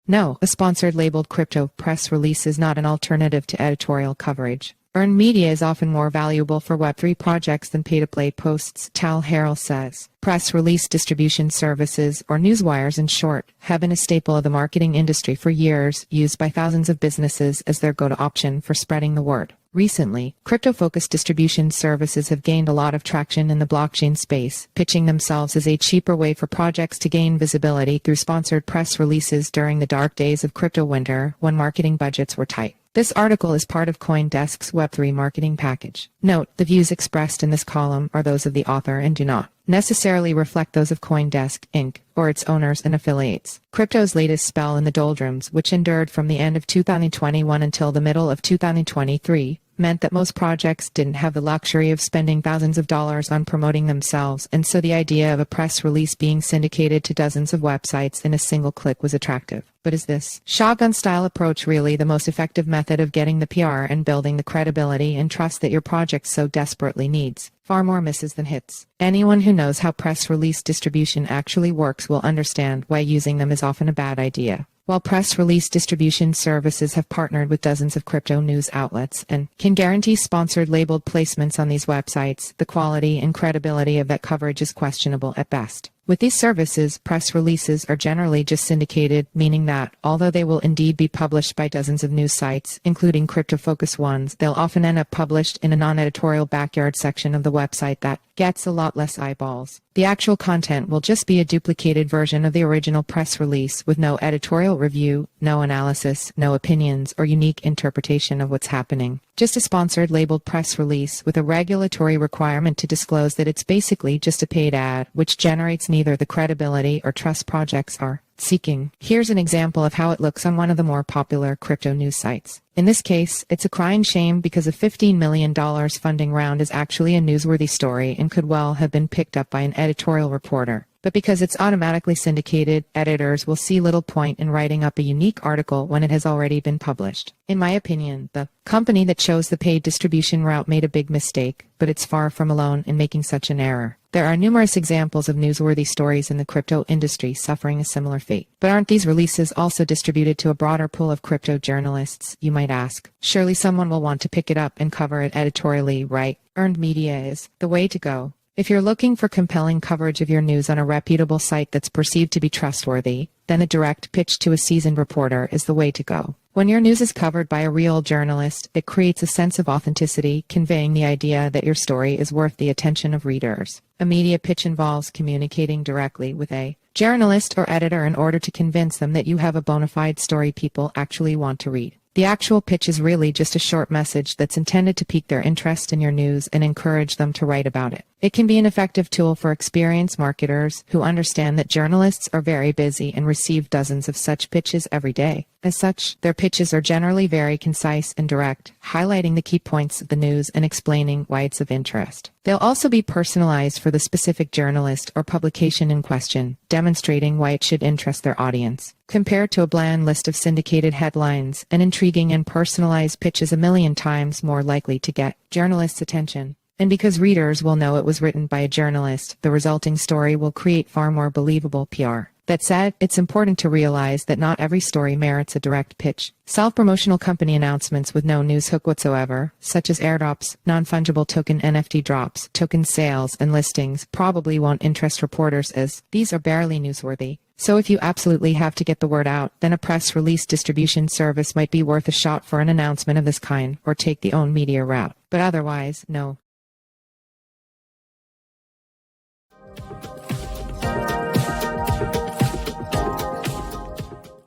No, a sponsored labeled crypto press release is not an alternative to editorial coverage. Earned media is often more valuable for Web3 projects than pay-to-play posts, Tal Harel says. Press release distribution services, or newswires in short, have been a staple of the marketing industry for years, used by thousands of businesses as their go-to option for spreading the word. Recently, crypto-focused distribution services have gained a lot of traction in the blockchain space, pitching themselves as a cheaper way for projects to gain visibility through sponsored press releases during the dark days of crypto winter when marketing budgets were tight. This article is part of CoinDesk's Web3 marketing package. Note, the views expressed in this column are those of the author and do not necessarily reflect those of CoinDesk, Inc., or its owners and affiliates. Crypto's latest spell in the doldrums, which endured from the end of 2021 until the middle of 2023, meant that most projects didn't have the luxury of spending thousands of dollars on promoting themselves, and so the idea of a press release being syndicated to dozens of websites in a single click was attractive. But is this shotgun-style approach really the most effective method of getting the PR and building the credibility and trust that your project so desperately needs? Far more misses than hits. Anyone who knows how press release distribution actually works will understand why using them is often a bad idea. While press release distribution services have partnered with dozens of crypto news outlets and can guarantee sponsored labeled placements on these websites, the quality and credibility of that coverage is questionable at best. With these services, press releases are generally just syndicated, meaning that, although they will indeed be published by dozens of news sites, including crypto-focused ones, they'll often end up published in a non-editorial backyard section of the website that gets a lot less eyeballs. The actual content will just be a duplicated version of the original press release with no editorial review, no analysis, no opinions, or unique interpretation of what's happening. Just a sponsored labeled press release with a regulatory requirement to disclose that it's basically just a paid ad, which generates neither the credibility or trust projects are seeking. Here's an example of how it looks on one of the more popular crypto news sites. In this case, it's a crying shame because a $15 million funding round is actually a newsworthy story and could well have been picked up by an editorial reporter. But because it's automatically syndicated, editors will see little point in writing up a unique article when it has already been published. In my opinion, the company that chose the paid distribution route made a big mistake, but it's far from alone in making such an error. There are numerous examples of newsworthy stories in the crypto industry suffering a similar fate. But aren't these releases also distributed to a broader pool of crypto journalists, you might ask? Surely someone will want to pick it up and cover it editorially, right? Earned media is the way to go. If you're looking for compelling coverage of your news on a reputable site that's perceived to be trustworthy, then a direct pitch to a seasoned reporter is the way to go. When your news is covered by a real journalist, it creates a sense of authenticity, conveying the idea that your story is worth the attention of readers. A media pitch involves communicating directly with a journalist or editor in order to convince them that you have a bona fide story people actually want to read. The actual pitch is really just a short message that's intended to pique their interest in your news and encourage them to write about it. It can be an effective tool for experienced marketers who understand that journalists are very busy and receive dozens of such pitches every day. As such, their pitches are generally very concise and direct, highlighting the key points of the news and explaining why it's of interest. They'll also be personalized for the specific journalist or publication in question, demonstrating why it should interest their audience. Compared to a bland list of syndicated headlines, an intriguing and personalized pitch is a million times more likely to get journalists' attention. And because readers will know it was written by a journalist, the resulting story will create far more believable PR. That said, it's important to realize that not every story merits a direct pitch. Self-promotional company announcements with no news hook whatsoever, such as airdrops, non-fungible token NFT drops, token sales, and listings, probably won't interest reporters as these are barely newsworthy. So if you absolutely have to get the word out, then a press release distribution service might be worth a shot for an announcement of this kind, or take the own media route. But otherwise, no.